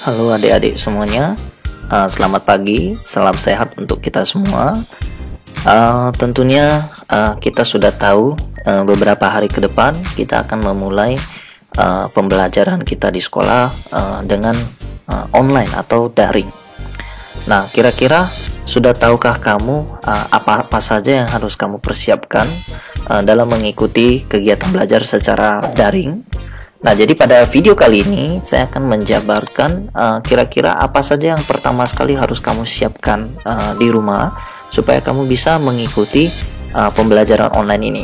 Halo adik-adik semuanya, selamat pagi, salam sehat untuk kita semua. Tentunya kita sudah tahu beberapa hari ke depan kita akan memulai pembelajaran kita di sekolah dengan online atau daring. Nah, kira-kira sudah tahukah kamu apa-apa saja yang harus kamu persiapkan dalam mengikuti kegiatan belajar secara daring? Nah, jadi pada video kali ini saya akan menjabarkan kira-kira apa saja yang pertama sekali harus kamu siapkan di rumah supaya kamu bisa mengikuti pembelajaran online ini.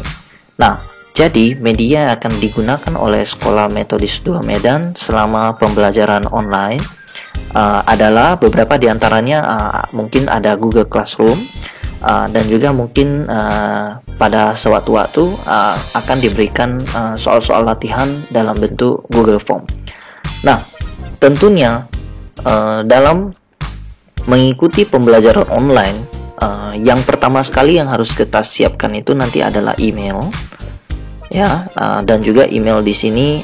Nah, jadi media yang akan digunakan oleh Sekolah Metodis 2 Medan selama pembelajaran online adalah beberapa diantaranya mungkin ada Google Classroom, dan juga mungkin pada sewaktu-waktu akan diberikan soal-soal latihan dalam bentuk Google Form. Nah, tentunya dalam mengikuti pembelajaran online, yang pertama sekali yang harus kita siapkan itu nanti adalah email, ya, dan juga email di sini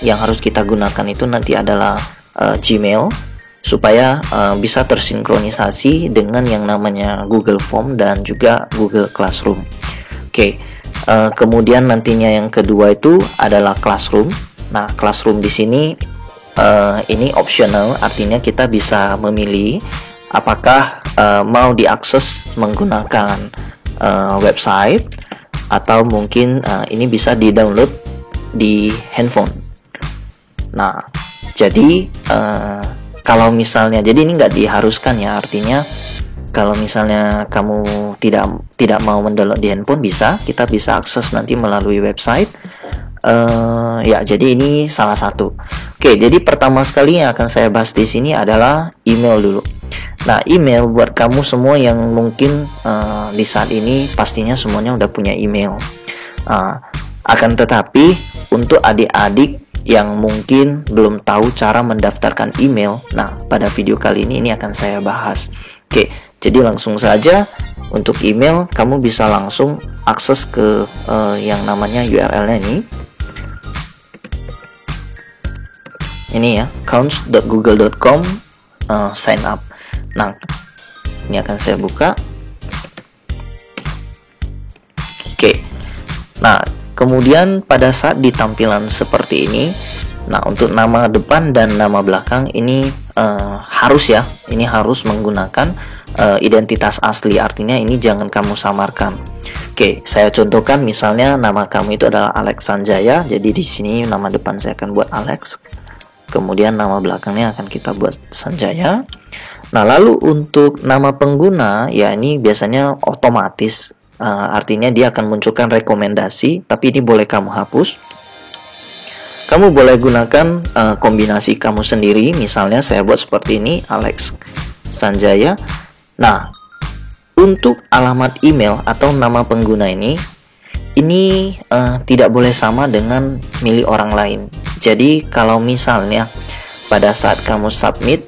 yang harus kita gunakan itu nanti adalah Gmail, supaya bisa tersinkronisasi dengan yang namanya Google Form dan juga Google Classroom. Oke, kemudian nantinya yang kedua itu adalah Classroom. Nah, Classroom di sini ini optional, artinya kita bisa memilih apakah mau diakses menggunakan website atau mungkin ini bisa di-download di handphone. Nah, jadi kalau misalnya, jadi ini nggak diharuskan ya, artinya kalau misalnya kamu tidak mau mendownload di handphone, kita bisa akses nanti melalui website. Ya, jadi ini salah satu. Oke, jadi pertama sekali yang akan saya bahas di sini adalah email dulu. Nah, email buat kamu semua yang mungkin di saat ini pastinya semuanya udah punya email. Akan tetapi untuk adik-adik yang mungkin belum tahu cara mendaftarkan email, nah pada video kali ini akan saya bahas. Oke, jadi langsung saja untuk email kamu bisa langsung akses ke yang namanya URL-nya ini ya, accounts.google.com sign up. Nah, ini akan saya buka. Oke, nah kemudian pada saat di tampilan seperti ini, nah untuk nama depan dan nama belakang ini harus menggunakan identitas asli, artinya ini jangan kamu samarkan. Oke, saya contohkan misalnya nama kamu itu adalah Alex Sanjaya, jadi di sini nama depan saya akan buat Alex, kemudian nama belakangnya akan kita buat Sanjaya. Nah, lalu untuk nama pengguna ya ini biasanya otomatis. Artinya dia akan munculkan rekomendasi, tapi ini boleh kamu hapus. Kamu boleh gunakan kombinasi kamu sendiri, misalnya saya buat seperti ini, Alex Sanjaya. Nah, untuk alamat email atau nama pengguna ini tidak boleh sama dengan milik orang lain. Jadi kalau misalnya pada saat kamu submit,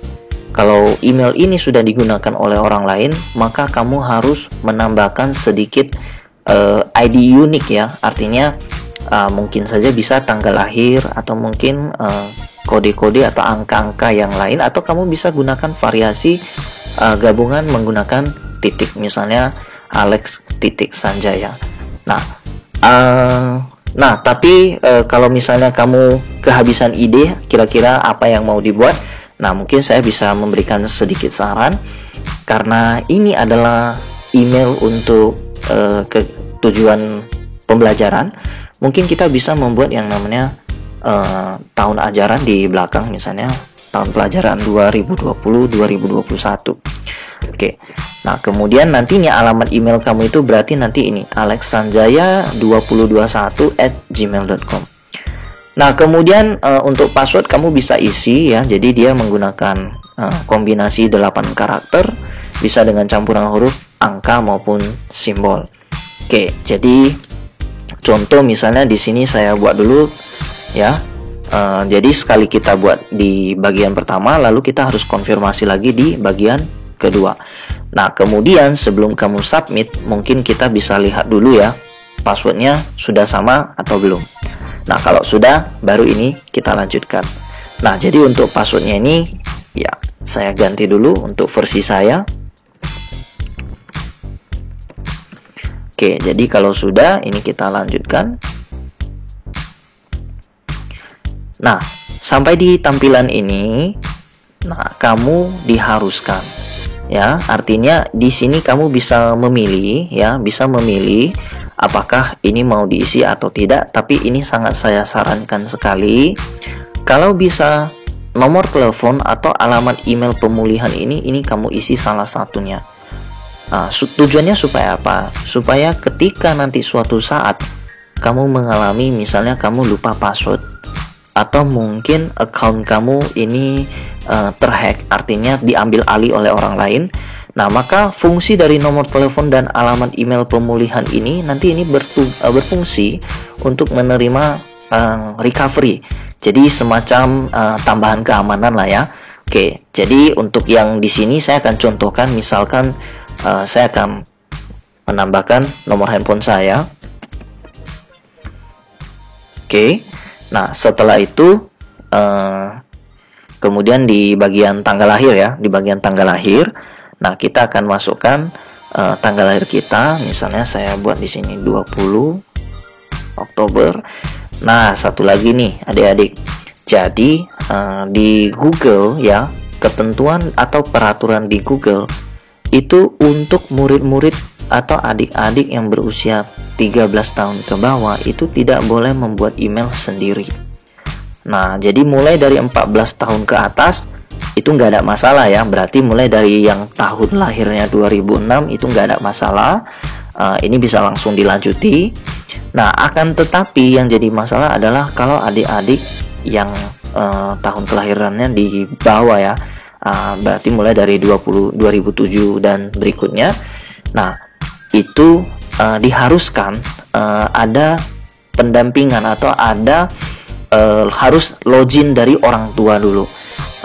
kalau email ini sudah digunakan oleh orang lain, maka kamu harus menambahkan sedikit ID unik ya. Artinya mungkin saja bisa tanggal lahir atau mungkin kode-kode atau angka-angka yang lain, atau kamu bisa gunakan variasi gabungan menggunakan titik, misalnya Alex titik Sanjaya. Nah, tapi kalau misalnya kamu kehabisan ide kira-kira apa yang mau dibuat, nah mungkin saya bisa memberikan sedikit saran, karena ini adalah email untuk tujuan pembelajaran. Mungkin kita bisa membuat yang namanya tahun ajaran di belakang, misalnya tahun pelajaran 2020-2021. Oke, nah kemudian nantinya alamat email kamu itu berarti nanti ini alexsanjaya2021@gmail.com. Nah, kemudian untuk password kamu bisa isi ya. Jadi dia menggunakan kombinasi 8 karakter, bisa dengan campuran huruf, angka maupun simbol. Oke, jadi contoh misalnya di sini saya buat dulu ya. Jadi sekali kita buat di bagian pertama, lalu kita harus konfirmasi lagi di bagian kedua. Nah, kemudian sebelum kamu submit, mungkin kita bisa lihat dulu ya, passwordnya sudah sama atau belum. Nah, kalau sudah, baru ini kita lanjutkan. Nah, jadi untuk passwordnya ini Ya, saya ganti dulu untuk versi saya. Oke, jadi kalau sudah, ini kita lanjutkan. Nah, sampai di tampilan ini, nah, kamu diharuskan, ya, artinya di sini kamu bisa memilih, ya, bisa memilih apakah ini mau diisi atau tidak. Tapi ini sangat saya sarankan sekali, kalau bisa nomor telepon atau alamat email pemulihan ini kamu isi salah satunya. Nah, tujuannya supaya apa? Supaya ketika nanti suatu saat kamu mengalami, misalnya kamu lupa password, atau mungkin account kamu ini terhack, artinya diambil alih oleh orang lain. Nah, maka fungsi dari nomor telepon dan alamat email pemulihan ini nanti berfungsi untuk menerima recovery. Jadi semacam tambahan keamanan lah ya. Oke, jadi untuk yang di sini saya akan contohkan, misalkan saya akan menambahkan nomor handphone saya. Oke. Nah, setelah itu kemudian di bagian tanggal lahir ya, di bagian tanggal lahir. Nah, kita akan masukkan tanggal lahir kita. Misalnya saya buat di sini 20 Oktober. Nah, satu lagi nih, adik-adik. Jadi di Google ya, ketentuan atau peraturan di Google itu untuk murid-murid atau adik-adik yang berusia 13 tahun ke bawah itu tidak boleh membuat email sendiri. Nah, jadi mulai dari 14 tahun ke atas itu nggak ada masalah ya. Berarti mulai dari yang tahun lahirnya 2006 itu nggak ada masalah. Ini bisa langsung dilanjuti. Nah, akan tetapi yang jadi masalah adalah kalau adik-adik yang tahun kelahirannya di bawah ya. Berarti mulai dari 2007 dan berikutnya. Nah, itu diharuskan ada pendampingan atau ada harus login dari orang tua dulu.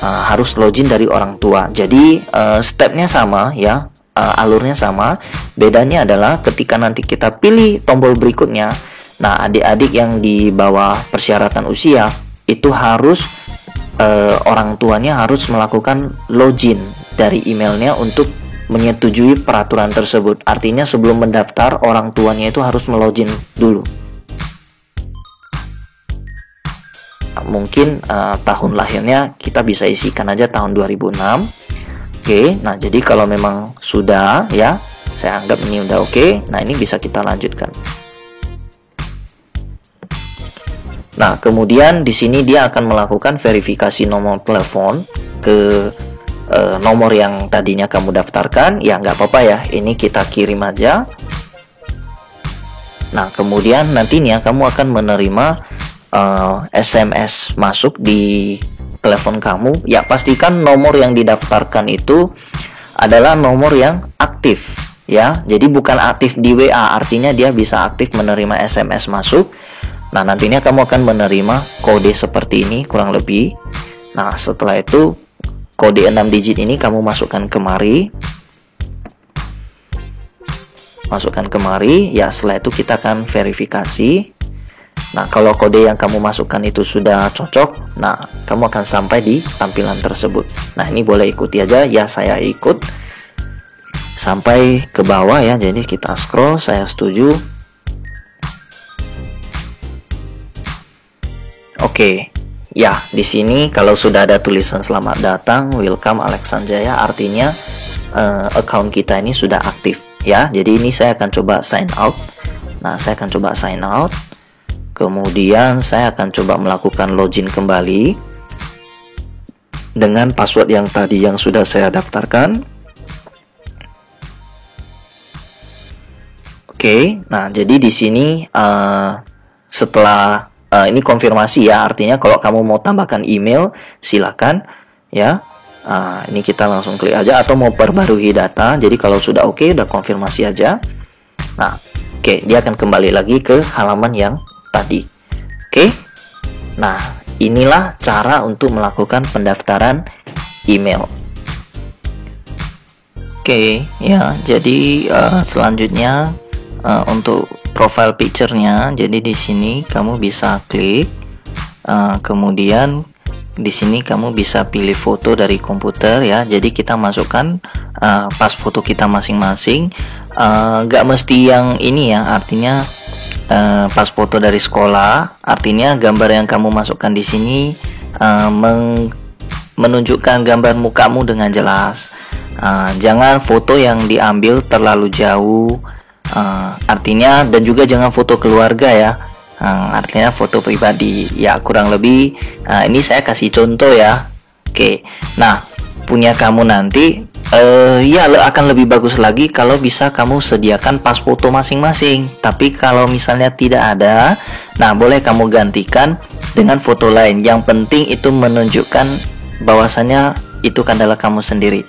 Harus login dari orang tua. Jadi stepnya sama ya, alurnya sama. Bedanya adalah ketika nanti kita pilih tombol berikutnya. Nah, adik-adik yang di bawah persyaratan usia itu harus orang tuanya harus melakukan login dari emailnya untuk menyetujui peraturan tersebut. Artinya sebelum mendaftar, orang tuanya itu harus melogin dulu. Mungkin tahun lahirnya kita bisa isikan aja tahun 2006. Oke, nah jadi kalau memang sudah ya, saya anggap ini udah oke. Nah, ini bisa kita lanjutkan. Nah, kemudian di sini dia akan melakukan verifikasi nomor telepon ke nomor yang tadinya kamu daftarkan. Ya nggak apa-apa ya, ini kita kirim aja. Nah, kemudian nantinya kamu akan menerima SMS masuk di telepon kamu. Ya, pastikan nomor yang didaftarkan itu adalah nomor yang aktif ya. Jadi bukan aktif di WA, artinya dia bisa aktif menerima SMS masuk. Nah, nantinya kamu akan menerima kode seperti ini kurang lebih. Nah, setelah itu kode 6 digit ini kamu masukkan kemari. Masukkan kemari. Ya, setelah itu kita akan verifikasi. Nah, kalau kode yang kamu masukkan itu sudah cocok, nah, kamu akan sampai di tampilan tersebut. Nah, ini boleh ikuti aja. Ya, saya ikut. Sampai ke bawah ya. Jadi kita scroll, saya setuju. Oke. Ya, di sini kalau sudah ada tulisan selamat datang, welcome Alex Sanjaya, artinya account kita ini sudah aktif ya. Jadi ini saya akan coba sign out. Nah, saya akan coba sign out. Kemudian saya akan coba melakukan login kembali dengan password yang tadi yang sudah saya daftarkan. Oke, nah jadi di sini setelah ini konfirmasi ya, artinya kalau kamu mau tambahkan email silakan ya. Ini kita langsung klik aja, atau mau perbarui data. Jadi kalau sudah oke, udah konfirmasi aja. Nah, oke, dia akan kembali lagi ke halaman yang tadi. Oke. Nah, inilah cara untuk melakukan pendaftaran email. Oke, ya. Jadi selanjutnya untuk profile picture-nya, jadi di sini kamu bisa klik, kemudian di sini kamu bisa pilih foto dari komputer ya. Jadi kita masukkan pas foto kita masing-masing. Nggak mesti yang ini ya, artinya pas foto dari sekolah, artinya gambar yang kamu masukkan di sini menunjukkan gambar mukamu dengan jelas. Jangan foto yang diambil terlalu jauh, artinya, dan juga jangan foto keluarga ya. Artinya foto pribadi ya, kurang lebih ini saya kasih contoh ya. Oke, nah punya kamu nanti ya akan lebih bagus lagi kalau bisa kamu sediakan pas foto masing-masing. Tapi kalau misalnya tidak ada, nah boleh kamu gantikan dengan foto lain. Yang penting itu menunjukkan bahwasanya itu adalah kamu sendiri.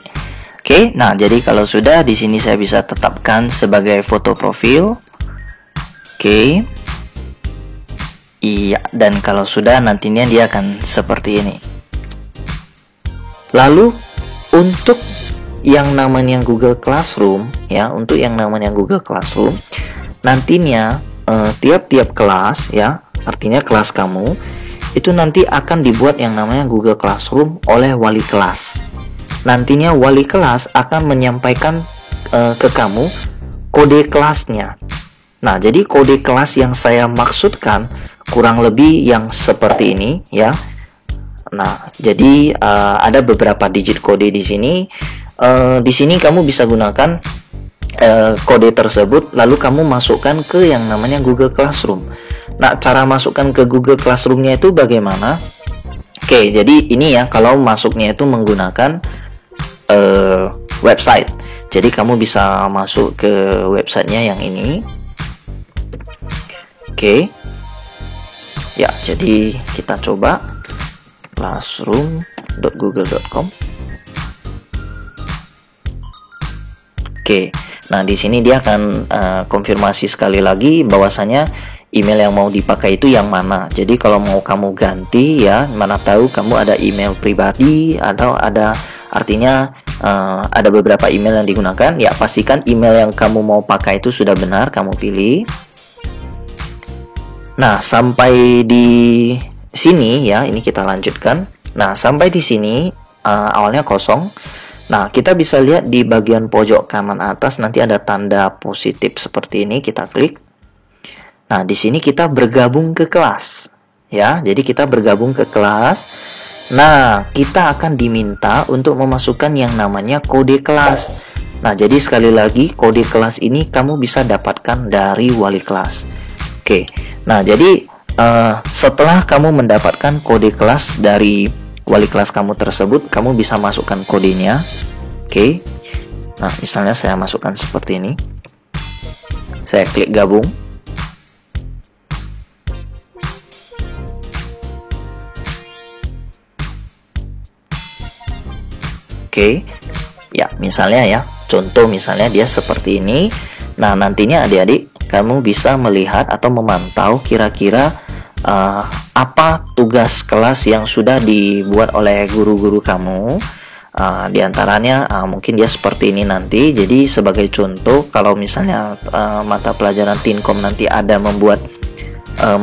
Oke, nah jadi kalau sudah, di sini saya bisa tetapkan sebagai foto profil. Oke. Iya, dan kalau sudah nantinya dia akan seperti ini. Lalu untuk yang namanya Google Classroom ya, untuk yang namanya Google Classroom nantinya tiap-tiap kelas ya, artinya kelas kamu itu nanti akan dibuat yang namanya Google Classroom oleh wali kelas. Nantinya wali kelas akan menyampaikan ke kamu kode kelasnya. Nah, jadi kode kelas yang saya maksudkan kurang lebih yang seperti ini ya. Nah, jadi ada beberapa digit kode di sini. Di sini kamu bisa gunakan kode tersebut, lalu kamu masukkan ke yang namanya Google Classroom. Nah, cara masukkan ke Google Classroom-nya itu bagaimana? Oke, jadi ini ya, kalau masuknya itu menggunakan website. Jadi kamu bisa masuk ke websitenya yang ini. Oke. Ya, jadi kita coba classroom.google.com. Oke. Nah, di sini dia akan konfirmasi sekali lagi bahwasanya email yang mau dipakai itu yang mana. Jadi kalau mau kamu ganti ya, mana tahu kamu ada email pribadi atau ada, artinya ada beberapa email yang digunakan, ya pastikan email yang kamu mau pakai itu sudah benar kamu pilih. Nah, sampai di sini ya, ini kita lanjutkan. Nah, sampai di sini awalnya kosong. Nah, kita bisa lihat di bagian pojok kanan atas nanti ada tanda positif seperti ini, kita klik. Nah, di sini kita bergabung ke kelas ya. Jadi kita bergabung ke kelas. Nah, kita akan diminta untuk memasukkan yang namanya kode kelas. Nah, jadi sekali lagi kode kelas ini kamu bisa dapatkan dari wali kelas. Oke. Nah, jadi setelah kamu mendapatkan kode kelas dari wali kelas kamu tersebut, kamu bisa masukkan kodenya. Oke. Nah, misalnya saya masukkan seperti ini. Saya klik gabung. Oke. Ya, misalnya ya, contoh misalnya dia seperti ini. Nah, nantinya adik-adik kamu bisa melihat atau memantau kira-kira apa tugas kelas yang sudah dibuat oleh guru-guru kamu. Di antaranya mungkin dia seperti ini nanti. Jadi sebagai contoh, kalau misalnya mata pelajaran Tinkom nanti ada membuat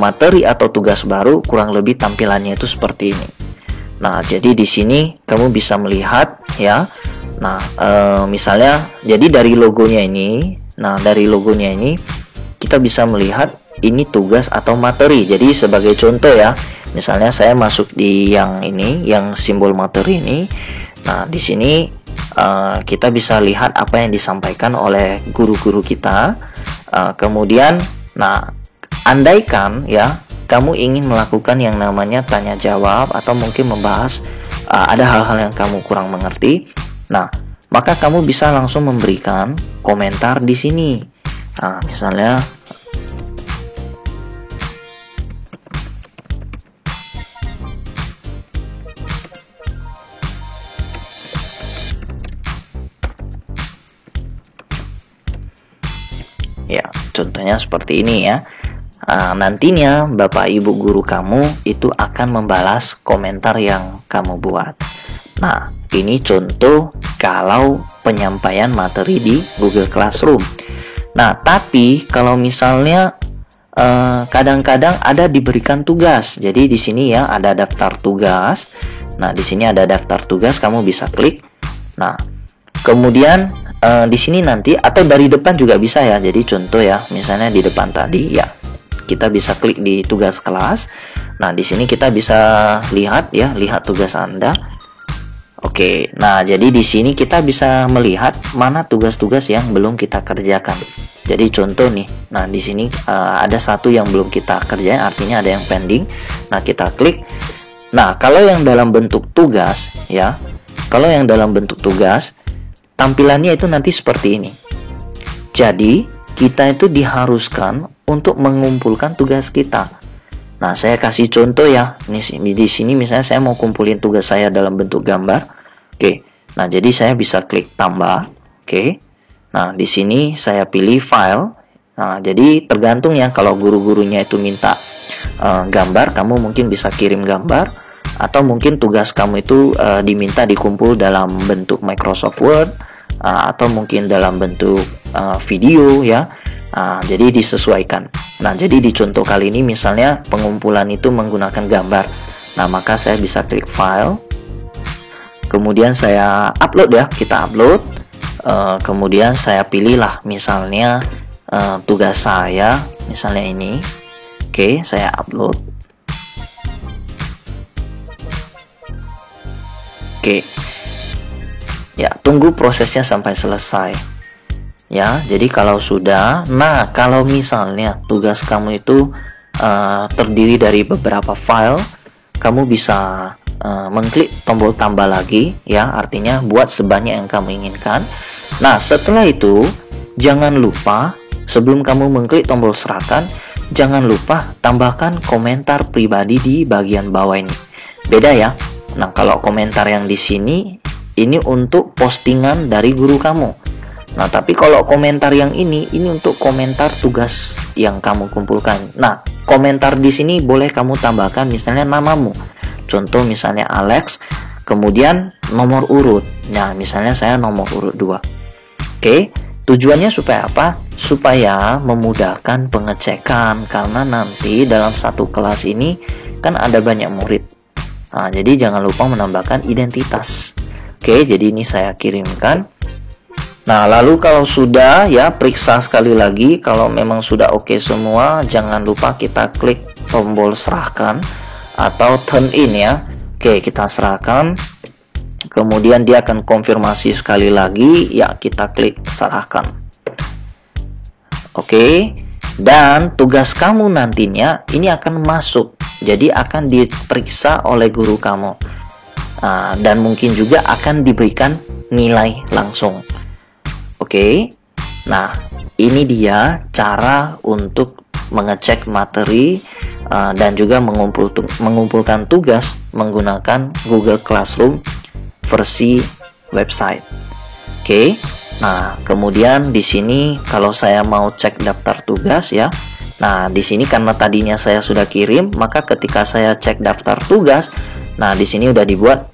materi atau tugas baru, kurang lebih tampilannya itu seperti ini. Nah, jadi di sini kamu bisa melihat ya. Nah, misalnya jadi dari logonya ini, kita bisa melihat ini tugas atau materi. Jadi sebagai contoh ya, misalnya saya masuk di yang ini, yang simbol materi ini. Nah, di sini kita bisa lihat apa yang disampaikan oleh guru-guru kita. Kemudian, nah, andaikan ya kamu ingin melakukan yang namanya tanya jawab atau mungkin membahas ada hal-hal yang kamu kurang mengerti. Nah, maka kamu bisa langsung memberikan komentar di sini. Nah, misalnya ya, contohnya seperti ini ya. Nantinya Bapak Ibu guru kamu itu akan membalas komentar yang kamu buat. Nah, ini contoh kalau penyampaian materi di Google Classroom. Nah, tapi kalau misalnya kadang-kadang ada diberikan tugas. Jadi di sini ya ada daftar tugas. Nah, di sini ada daftar tugas, kamu bisa klik. Nah, kemudian di sini nanti atau dari depan juga bisa ya. Jadi contoh ya, misalnya di depan tadi ya, kita bisa klik di tugas kelas. Nah, di sini kita bisa lihat ya, lihat tugas Anda. Oke, nah jadi di sini kita bisa melihat mana tugas-tugas yang belum kita kerjakan. Jadi contoh nih, nah di sini ada satu yang belum kita kerjain, artinya ada yang pending. Nah, kita klik. Nah, kalau yang dalam bentuk tugas ya, kalau yang dalam bentuk tugas, tampilannya itu nanti seperti ini. Jadi, kita itu diharuskan untuk mengumpulkan tugas kita. Nah, saya kasih contoh ya. Di sini misalnya saya mau kumpulin tugas saya dalam bentuk gambar. Oke. Nah, jadi saya bisa klik tambah. Oke. Nah, di sini saya pilih file. Nah, jadi tergantung ya, kalau guru-gurunya itu minta gambar, kamu mungkin bisa kirim gambar, atau mungkin tugas kamu itu diminta dikumpul dalam bentuk Microsoft Word, atau mungkin dalam bentuk video ya. Jadi disesuaikan. Nah, jadi di contoh kali ini misalnya pengumpulan itu menggunakan gambar. Nah, maka saya bisa klik file, kemudian saya upload ya, kita upload. Kemudian saya pilihlah misalnya tugas saya, misalnya ini. Oke, saya upload. Oke. Ya, tunggu prosesnya sampai selesai. Ya, jadi kalau sudah, nah kalau misalnya tugas kamu itu terdiri dari beberapa file, kamu bisa mengklik tombol tambah lagi ya, artinya buat sebanyak yang kamu inginkan. Nah, setelah itu jangan lupa sebelum kamu mengklik tombol serahkan, jangan lupa tambahkan komentar pribadi di bagian bawah ini. Beda ya. Nah, kalau komentar yang di sini ini untuk postingan dari guru kamu. Nah, tapi kalau komentar yang ini untuk komentar tugas yang kamu kumpulkan. Nah, komentar di sini boleh kamu tambahkan misalnya namamu. Contoh misalnya Alex, kemudian nomor urut. Nah, misalnya saya nomor urut 2. Oke, tujuannya supaya apa? Supaya memudahkan pengecekan, karena nanti dalam satu kelas ini kan ada banyak murid. Nah, jadi jangan lupa menambahkan identitas. Oke, jadi ini saya kirimkan. Nah, lalu kalau sudah ya, periksa sekali lagi. Kalau memang sudah oke semua, jangan lupa kita klik tombol serahkan atau turn in ya. Oke, kita serahkan. Kemudian dia akan konfirmasi sekali lagi, ya kita klik serahkan. Oke, dan tugas kamu nantinya ini akan masuk. Jadi akan diperiksa oleh guru kamu. Dan mungkin juga akan diberikan nilai langsung. Oke, nah ini dia cara untuk mengecek materi dan juga mengumpulkan tugas menggunakan Google Classroom versi website. Oke, nah kemudian di sini kalau saya mau cek daftar tugas ya, nah di sini karena tadinya saya sudah kirim, maka ketika saya cek daftar tugas, nah di sini udah dibuat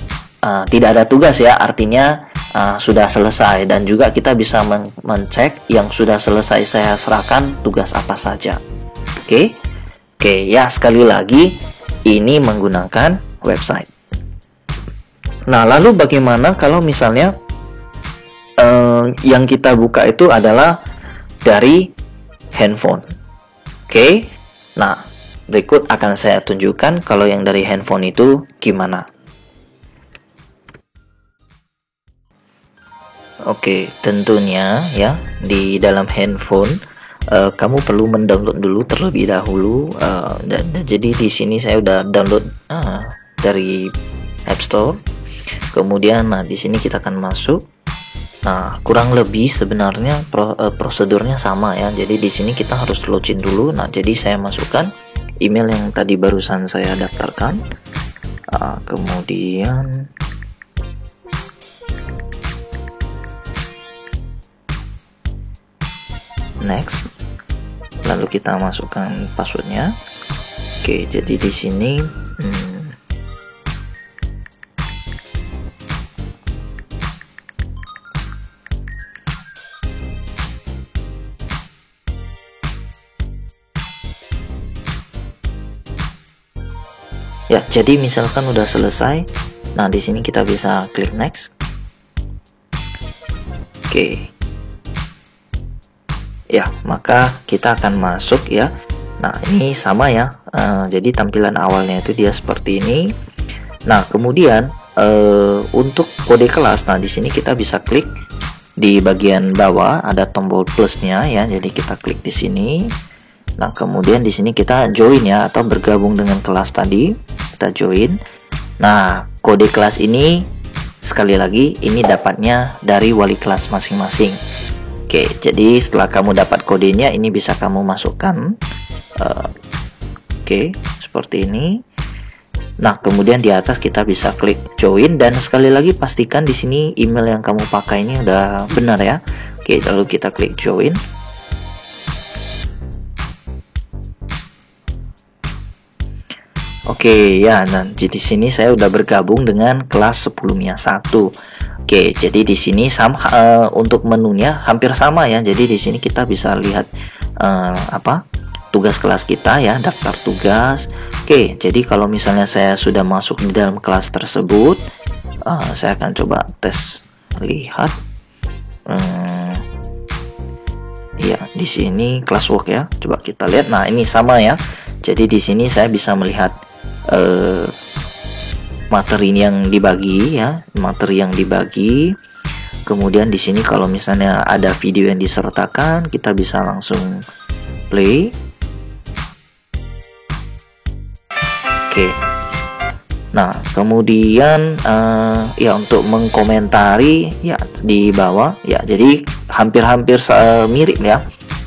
tidak ada tugas ya, artinya sudah selesai. Dan juga kita bisa mencek yang sudah selesai saya serahkan tugas apa saja. Oke, ya sekali lagi ini menggunakan website. Nah, lalu bagaimana kalau misalnya yang kita buka itu adalah dari handphone? Oke, nah berikut akan saya tunjukkan kalau yang dari handphone itu gimana. Oke, tentunya ya di dalam handphone kamu perlu mendownload dulu terlebih dahulu. Dan jadi di sini saya udah download dari App Store. Kemudian, nah di sini kita akan masuk. Nah, kurang lebih sebenarnya prosedurnya sama ya. Jadi di sini kita harus login dulu. Nah, jadi saya masukkan email yang tadi barusan saya daftarkan. Kemudian next, lalu kita masukkan passwordnya. Oke, jadi di sini ya, jadi misalkan udah selesai. Nah, di sini kita bisa klik next. Oke. Ya, maka kita akan masuk ya. Nah, ini sama ya. Jadi tampilan awalnya itu dia seperti ini. Nah, kemudian untuk kode kelas, nah di sini kita bisa klik di bagian bawah ada tombol plusnya ya. Jadi kita klik di sini. Nah, kemudian di sini kita join ya, atau bergabung dengan kelas tadi. Kita join. Nah, kode kelas ini sekali lagi ini dapatnya dari wali kelas masing-masing. Oke, jadi setelah kamu dapat kodenya, ini bisa kamu masukkan. Oke, seperti ini. Nah, kemudian di atas kita bisa klik join, dan sekali lagi pastikan di sini email yang kamu pakai ini udah benar ya. Oke, lalu kita klik join. Oke ya, nah di sini saya udah bergabung dengan kelas 10 MIA 1. Oke, jadi di sini sama untuk menunya hampir sama ya. Jadi di sini kita bisa lihat tugas kelas kita ya, daftar tugas. Oke, jadi kalau misalnya saya sudah masuk di dalam kelas tersebut, saya akan coba tes lihat. Ya, di sini classwork ya. Coba kita lihat. Nah, ini sama ya. Jadi di sini saya bisa melihat materi yang dibagi ya, materi yang dibagi. Kemudian di sini kalau misalnya ada video yang disertakan, kita bisa langsung play. Oke. Nah, kemudian ya untuk mengkomentari ya di bawah ya. Jadi hampir-hampir mirip ya.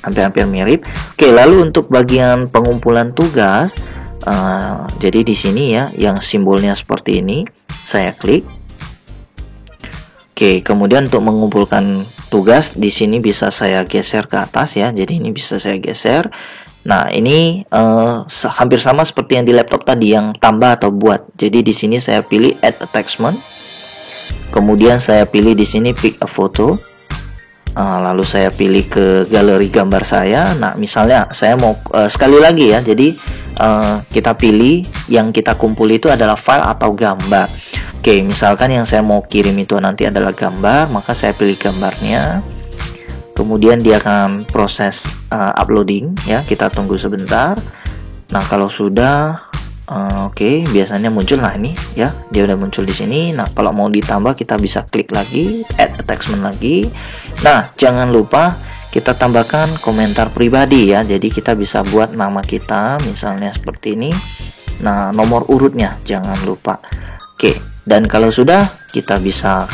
Hampir-hampir mirip. Oke, lalu untuk bagian pengumpulan tugas, jadi di sini ya, yang simbolnya seperti ini, saya klik. Oke, kemudian untuk mengumpulkan tugas di sini bisa saya geser ke atas ya. Jadi ini bisa saya geser. Nah, ini hampir sama seperti yang di laptop tadi, yang tambah atau buat. Jadi di sini saya pilih add attachment. Kemudian saya pilih di sini pick a photo. Lalu saya pilih ke galeri gambar saya. Nah, misalnya saya mau sekali lagi ya. Jadi kita pilih yang kita kumpul itu adalah file atau gambar. Oke, misalkan yang saya mau kirim itu nanti adalah gambar, maka saya pilih gambarnya. Kemudian dia akan proses uploading ya. Kita tunggu sebentar. Nah, kalau sudah oke, biasanya muncul. Nah, ini ya, dia udah muncul di sini. Nah, kalau mau ditambah kita bisa klik lagi, add attachment lagi. Nah, jangan lupa kita tambahkan komentar pribadi ya. Jadi kita bisa buat nama kita misalnya seperti ini. Nah, nomor urutnya jangan lupa. Oke, dan kalau sudah, kita bisa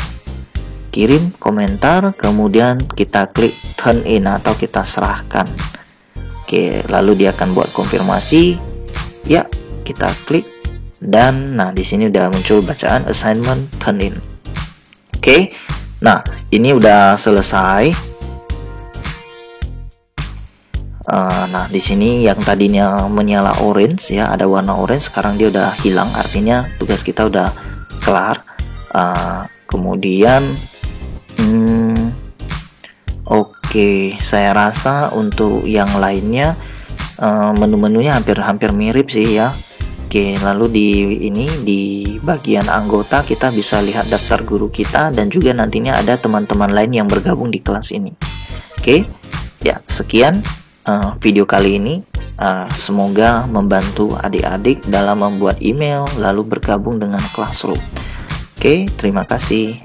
kirim komentar, kemudian kita klik turn in atau kita serahkan. Oke, lalu dia akan buat konfirmasi. Ya, kita klik, dan nah di sini udah muncul bacaan assignment turn in. Oke. Nah, ini udah selesai. Nah, di sini yang tadinya menyala orange ya, ada warna orange, sekarang dia udah hilang, artinya tugas kita udah kelar. Kemudian oke, saya rasa untuk yang lainnya menu-menunya hampir-hampir mirip sih ya. Oke, lalu di bagian anggota kita bisa lihat daftar guru kita, dan juga nantinya ada teman-teman lain yang bergabung di kelas ini. Oke, ya sekian video kali ini. Semoga membantu adik-adik dalam membuat email lalu bergabung dengan Classroom. Oke, terima kasih.